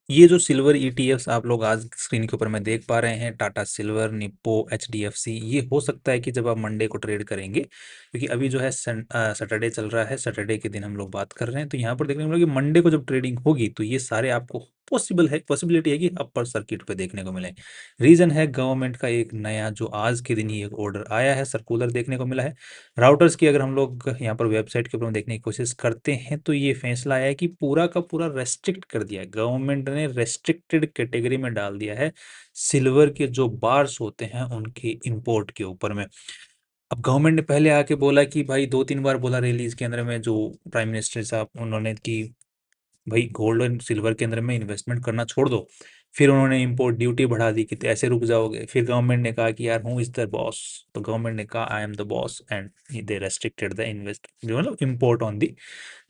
ये जो silver ETFs आप लोग आज स्क्रीन के ऊपर में देख पा रहे हैं, टाटा सिल्वर, निप्पो, एचडीएफसी, ये हो सकता है कि जब आप मंडे को ट्रेड करेंगे, क्योंकि अभी जो है सैटरडे चल रहा है, सैटरडे के दिन हम लोग बात कर रहे हैं, तो यहाँ पर देखने को मिलेगा कि मंडे को जब ट्रेडिंग होगी तो ये सारे आपको पॉसिबिलिटी है कि अपर सर्किट पे देखने को मिले। रीजन है गवर्नमेंट का एक नया जो आज के दिन ही एक ऑर्डर आया है, सर्कुलर देखने को मिला है राउटर्स की। अगर हम लोग यहाँ पर वेबसाइट के ऊपर देखने की कोशिश करते हैं तो ये फैसला आया है कि पूरा का पूरा रेस्ट्रिक्ट कर दिया है, गवर्नमेंट ने रेस्ट्रिक्टेड कैटेगरी में डाल दिया है सिल्वर के जो बार्स होते हैं उनके इंपोर्ट के ऊपर में। अब गवर्नमेंट ने पहले आके बोला कि भाई 2-3 बार बोला रिलीज के अंदर में, जो प्राइम मिनिस्टर साहब उन्होंने कि भाई गोल्ड एंड सिल्वर के अंदर में इन्वेस्टमेंट करना छोड़ दो। फिर उन्होंने इंपोर्ट ड्यूटी बढ़ा दी कि ऐसे रुक जाओगे। फिर गवर्नमेंट ने कहा कि यार हूँ इज द बॉस, तो गवर्नमेंट ने कहा I am the boss and they restricted the invest जो मतलब import on the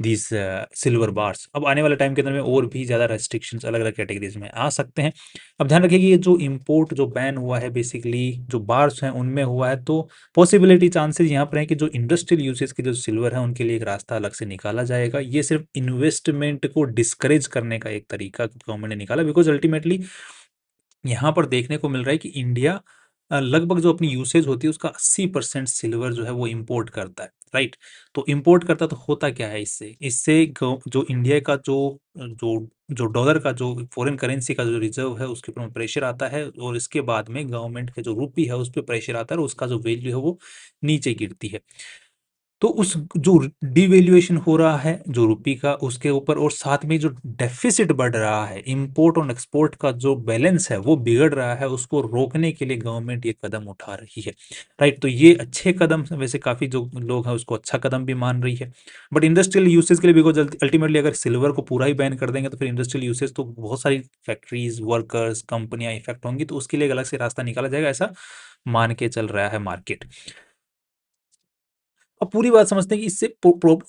these silver bars. अब आने वाले टाइम के अंदर में और भी ज़्यादा रेस्ट्रिक्शंस अलग अलग कैटेगरीज में आ सकते हैं। अब ध्यान रखिए कि ये जो इम्पोर्ट जो बैन हुआ है बेसिकली जो बार्स हैं उनमें हुआ है, तो पॉसिबिलिटी चांसेस यहाँ पर है कि जो इंडस्ट्रियल यूसेज के जो सिल्वर है उनके लिए एक रास्ता अलग से निकाला जाएगा। ये सिर्फ इन्वेस्टमेंट को डिस्करेज करने का एक तरीका गवर्नमेंट ने निकाला, बिकॉज अल्टीमेटली यहाँ पर देखने को मिल रहा है कि इंडिया लगभग जो अपनी यूसेज होती है उसका 80% सिल्वर जो है वो इंपोर्ट करता है, राइट। तो इंपोर्ट करता तो होता क्या है इससे इससे जो इंडिया का जो जो डॉलर का जो फॉरेन करेंसी का जो रिजर्व है उसके ऊपर प्रेशर आता है, और इसके बाद में गवर्नमेंट के जो रुपी है उस पर प्रेशर आता है और उसका जो वैल्यू है वो नीचे गिरती है। तो उस जो डिवैल्यूएशन हो रहा है जो रुपी का उसके ऊपर, और साथ में जो डेफिसिट बढ़ रहा है इंपोर्ट और एक्सपोर्ट का जो बैलेंस है वो बिगड़ रहा है, उसको रोकने के लिए गवर्नमेंट ये कदम उठा रही है, राइट। तो ये अच्छे कदम से वैसे काफ़ी जो लोग हैं उसको अच्छा कदम भी मान रही है, बट इंडस्ट्रियल यूसेज के लिए, बिकॉज अल्टीमेटली अगर सिल्वर को पूरा ही बैन कर देंगे तो फिर इंडस्ट्रियल यूसेज तो बहुत सारी फैक्ट्रीज, वर्कर्स, कंपनियां इफेक्ट होंगी, तो उसके लिए एक अलग से रास्ता निकाला जाएगा, ऐसा मान के चल रहा है मार्केट। अब पूरी बात समझते हैं कि इससे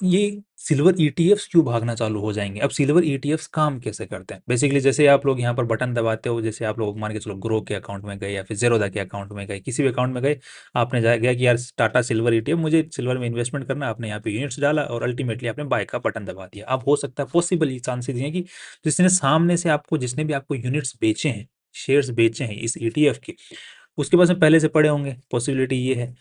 ये सिल्वर ईटीएफ्स क्यों भागना चालू हो जाएंगे। अब सिल्वर ईटीएफ्स काम कैसे करते हैं, बेसिकली जैसे आप लोग यहाँ पर बटन दबाते हो, जैसे आप लोग मान के चलो ग्रो के अकाउंट में गए या फिर जेरोदा के अकाउंट में गए, किसी भी अकाउंट में गए, आपने जाया गया कि यार टाटा सिल्वर ईटीएफ मुझे सिल्वर में इन्वेस्टमेंट करना, आपने यहाँ पे यूनिट्स डाला और अल्टीमेटली आपने बाय का बटन दबा दिया। अब हो सकता है पॉसिबल ये चांसेस हैं कि जिसने सामने से आपको जिसने भी आपको यूनिट्स बेचे हैं, शेयर्स बेचे हैं इस ईटीएफ के, उसके पास में पहले से पड़े होंगे, पॉसिबिलिटी ये है।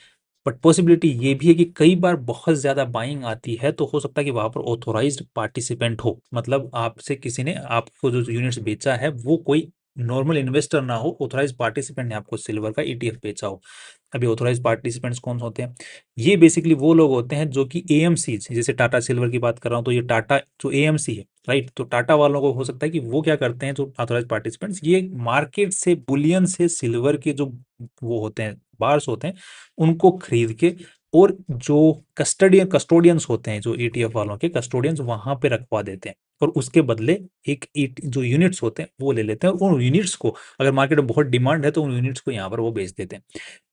बट पॉसिबिलिटी ये भी है कि कई बार बहुत ज़्यादा बाइंग आती है, तो हो सकता है कि वहाँ पर ऑथोराइज्ड पार्टिसिपेंट हो, मतलब आपसे किसी ने आपको जो यूनिट्स बेचा है वो कोई नॉर्मल इन्वेस्टर ना हो, ऑथोराइज्ड पार्टिसिपेंट ने आपको सिल्वर का ईटीएफ बेचा हो। अभी ऑथोराइज्ड पार्टिसिपेंट्स कौन से होते हैं, ये बेसिकली वो लोग होते हैं जो कि एएमसी, जैसे टाटा सिल्वर की बात कर रहा हूँ तो ये टाटा जो एएमसी है, राइट, तो टाटा वालों को हो सकता है कि वो क्या करते हैं, जो ऑथोराइज्ड पार्टिसिपेंट्स ये मार्केट से बुलियन से सिल्वर के जो वो होते हैं बार्स होते हैं उनको खरीद के, और जो कस्टोडियंस होते हैं जो ईटीएफ वालों के कस्टोडियंस वहां पे रखवा देते हैं, और उसके बदले एक जो यूनिट्स होते हैं वो ले लेते हैं, और उन यूनिट्स को अगर मार्केट में बहुत डिमांड है तो उन यूनिट्स को यहाँ पर वो बेच देते हैं।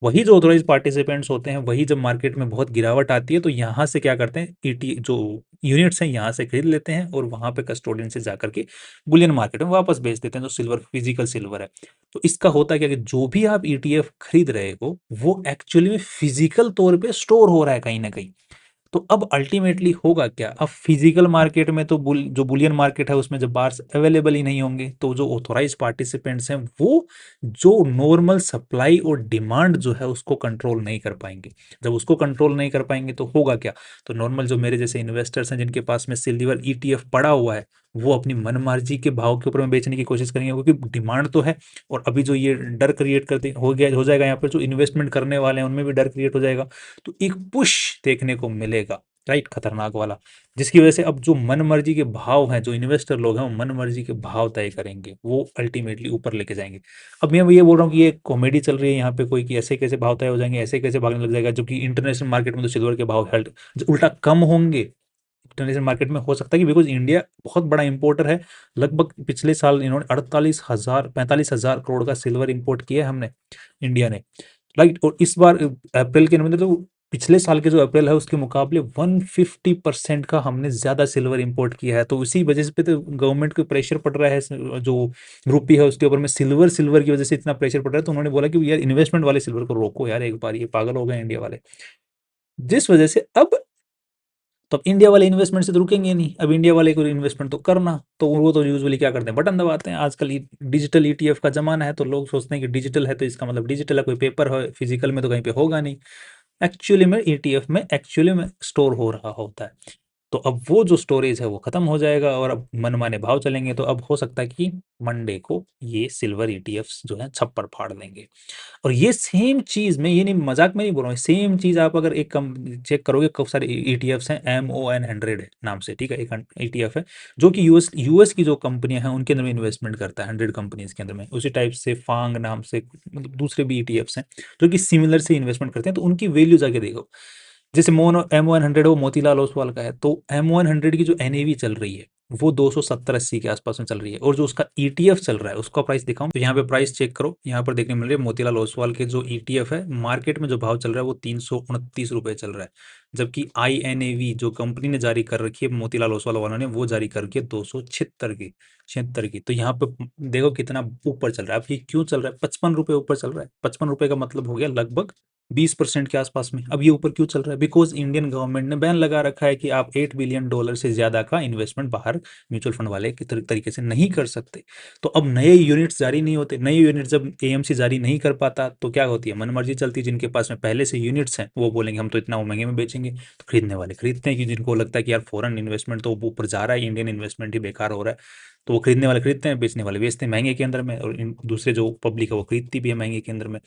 वही जो ऑथोराइज पार्टिसिपेंट्स होते हैं वही जब मार्केट में बहुत गिरावट आती है तो यहाँ से क्या करते हैं, ईटी जो यूनिट्स हैं यहाँ से खरीद लेते हैं और वहाँ पे कस्टोडियन से जाकर के बुलियन मार्केट में वापस बेच देते हैं, जो सिल्वर फिजिकल सिल्वर है। तो इसका होता है क्या कि जो भी आप ईटीएफ खरीद रहे हो वो एक्चुअली में फिजिकल तौर पे स्टोर हो रहा है कहीं ना कहीं। तो अब अल्टीमेटली होगा क्या, अब फिजिकल मार्केट में तो जो बुलियन मार्केट है उसमें जब बार्स अवेलेबल ही नहीं होंगे, तो जो ऑथोराइज पार्टिसिपेंट्स हैं वो जो नॉर्मल सप्लाई और डिमांड जो है उसको कंट्रोल नहीं कर पाएंगे। जब उसको कंट्रोल नहीं कर पाएंगे तो होगा क्या, तो नॉर्मल जो मेरे जैसे इन्वेस्टर्स हैं जिनके पास में सिल्वर ईटीएफ पड़ा हुआ है वो अपनी मनमर्जी के भाव के ऊपर में बेचने की कोशिश करेंगे, क्योंकि डिमांड तो है। और अभी जो ये डर क्रिएट करते हो जाएगा यहाँ पर जो इन्वेस्टमेंट करने वाले हैं उनमें भी डर क्रिएट हो जाएगा, तो एक पुश देखने को मिलेगा, राइट, खतरनाक वाला, जिसकी वजह से अब जो मन मर्जी के भाव हैं जो इन्वेस्टर लोग हैं वो मन मर्जी के भाव तय करेंगे, वो अल्टीमेटली ऊपर लेके जाएंगे। अब मैं ये बोल रहा हूँ कि ये कॉमेडी चल रही है यहाँ पे कोई कि ऐसे कैसे भाव तय हो जाएंगे, ऐसे कैसे भागने लग जाएगा, जबकि इंटरनेशनल मार्केट में तो सिल्वर के भाव हेल्थ उल्टा कम होंगे। इंटरनेशनल मार्केट में हो सकता है कि बिकॉज इंडिया बहुत बड़ा इंपोर्टर है, लगभग पिछले साल इन्होंने 45,000 करोड़ का सिल्वर इंपोर्ट किया है हमने, इंडिया ने, राइट। और इस बार अप्रैल के महीने तो पिछले साल के जो अप्रैल है उसके मुकाबले 150% का हमने ज्यादा सिल्वर इंपोर्ट किया है, तो इसी वजह से पे तो गवर्नमेंट को प्रेशर पड़ रहा है, जो रुपी है उसके ऊपर में सिल्वर सिल्वर की वजह से इतना प्रेशर पड़ रहा है, तो उन्होंने बोला कि यार इन्वेस्टमेंट वाले सिल्वर को रोको यार एक बार, ये पागल हो गए इंडिया वाले, जिस वजह से अब तो अब इंडिया वाले इन्वेस्टमेंट से तो रुकेंगे नहीं, अब इंडिया वाले को इन्वेस्टमेंट तो करना, तो वो तो यूजुअली क्या करते हैं, बटन दबाते हैं। आजकल डिजिटल ईटीएफ का जमाना है, तो लोग सोचते हैं कि डिजिटल है तो इसका मतलब डिजिटल है, कोई पेपर है फिजिकल में तो कहीं पे होगा नहीं। एक्चुअली में ईटीएफ में एक्चुअली में स्टोर हो रहा होता है। तो अब वो जो स्टोरेज है वो खत्म हो जाएगा और अब मनमाने भाव चलेंगे, तो अब हो सकता है कि मंडे को ये सिल्वर ईटीएफ्स जो है छप्पर फाड़ देंगे। और ये सेम चीज़, मैं ये नहीं मजाक में नहीं बोल रहा हूँ, सेम चीज़ आप अगर एक कम चेक करोगे, खूब सारे ईटीएफ्स हैं, MON 100 है नाम से, ठीक है, एक ईटीएफ है जो कि यूएस की जो कंपनियां हैं उनके अंदर में इन्वेस्टमेंट करता है, 100 कंपनीज के अंदर में। उसी टाइप से फांग नाम से मतलब दूसरे भी ईटीएफ्स हैं जो कि सिमिलर से इन्वेस्टमेंट करते हैं, तो उनकी वैल्यू जाके देखो। जैसे M100 वो मोतीलाल ओसवाल का है, तो M100 की जो NAV चल रही है वो 270-80 के आसपास में चल रही है, और जो उसका ETF चल रहा है उसका प्राइस दिखाऊं तो यहाँ पे प्राइस चेक करो, यहाँ पर देखने मिल रही है मोतीलाल ओसवाल के जो ETF है, मार्केट में जो भाव चल रहा है वो 329 रुपये चल रहा है, जबकि INAV जो कंपनी ने जारी कर रखी है, मोतीलाल ओसवाल वालों ने वो जारी कर रखी है 276 की। तो यहाँ पे देखो कितना ऊपर चल रहा है। अब ये क्यों चल रहा है, 55 रुपये ऊपर चल रहा है, 55 रुपये का मतलब हो गया लगभग 20% के आसपास में। अब ये ऊपर क्यों चल रहा है, बिकॉज इंडियन गवर्नमेंट ने बैन लगा रखा है कि आप $8 बिलियन से ज्यादा का इन्वेस्टमेंट बाहर म्यूचुअल फंड वाले की तरीके से नहीं कर सकते। तो अब नए यूनिट्स जारी नहीं होते, नए यूनिट जब AMC जारी नहीं कर पाता तो क्या होती है, मनमर्जी चलती है। जिनके पास में पहले से यूनिट्स हैं वो बोलेंगे हम तो इतना महंगे में बेचेंगे, तो खरीदने वाले खरीदते हैं, कि जिनको लगता है कि यार फॉरेन इन्वेस्टमेंट तो ऊपर जा रहा है, इंडियन इन्वेस्टमेंट ही बेकार हो रहा है, तो वो खरीदने वाले खरीदते हैं, बेचने वाले बेचते हैं महंगे के अंदर में, और दूसरे जो पब्लिक है वो खरीदती भी है महंगे के अंदर में।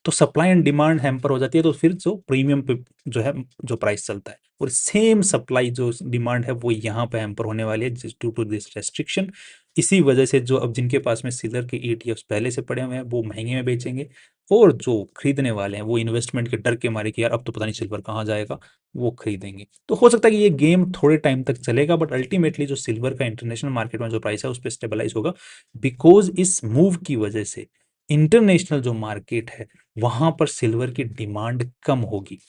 तो सप्लाई एंड डिमांड हैम्पर हो जाती है, तो फिर जो प्रीमियम पे जो है जो प्राइस चलता है, और सेम सप्लाई जो डिमांड है वो यहाँ पे हैम्पर होने वाली है ड्यू टू दिस रेस्ट्रिक्शन। इसी वजह से जो अब जिनके पास में सिल्वर के ETFs पहले से पड़े हुए हैं वो महंगे में बेचेंगे, और जो खरीदने वाले हैं वो इन्वेस्टमेंट के डर के मारे कि यार अब तो पता नहीं सिल्वर कहाँ जाएगा, वो खरीदेंगे। तो हो सकता है कि ये गेम थोड़े टाइम तक चलेगा, बट अल्टीमेटली जो सिल्वर का इंटरनेशनल मार्केट में जो प्राइस है उस पर स्टेबलाइज होगा, बिकॉज इस मूव की वजह से इंटरनेशनल जो मार्केट है वहां पर सिल्वर की डिमांड कम होगी।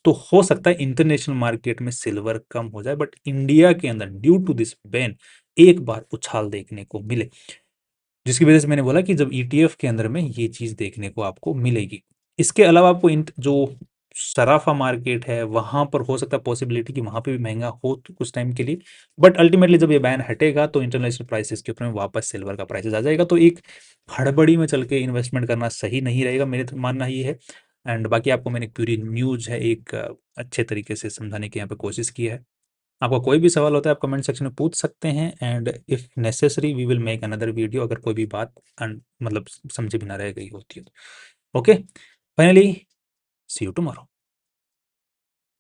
तो हो सकता है इंटरनेशनल मार्केट में सिल्वर कम हो जाए, बट इंडिया के अंदर ड्यू टू दिस बैन एक बार उछाल देखने को मिले, जिसकी वजह से मैंने बोला कि जब ETF के अंदर में ये चीज देखने को आपको मिलेगी। इसके अलावा आपको जो सराफा मार्केट है वहां पर हो सकता है पॉसिबिलिटी कि वहां पे भी महंगा हो तो कुछ टाइम के लिए, बट अल्टीमेटली जब ये बैन हटेगा तो इंटरनेशनल प्राइसेस के ऊपर में वापस सिल्वर का प्राइसेस आ जाएगा। तो एक हड़बड़ी में चल के इन्वेस्टमेंट करना सही नहीं रहेगा, मेरे तो मानना ये है। एंड बाकी आपको मैंने पूरी न्यूज है एक अच्छे तरीके से समझाने की यहाँ पे कोशिश की है। आपका कोई भी सवाल होता है आप कमेंट सेक्शन में पूछ सकते हैं, and if necessary we will make another video, अगर कोई भी बात मतलब समझे बिना रह गई होती है। Okay, finally see you tomorrow.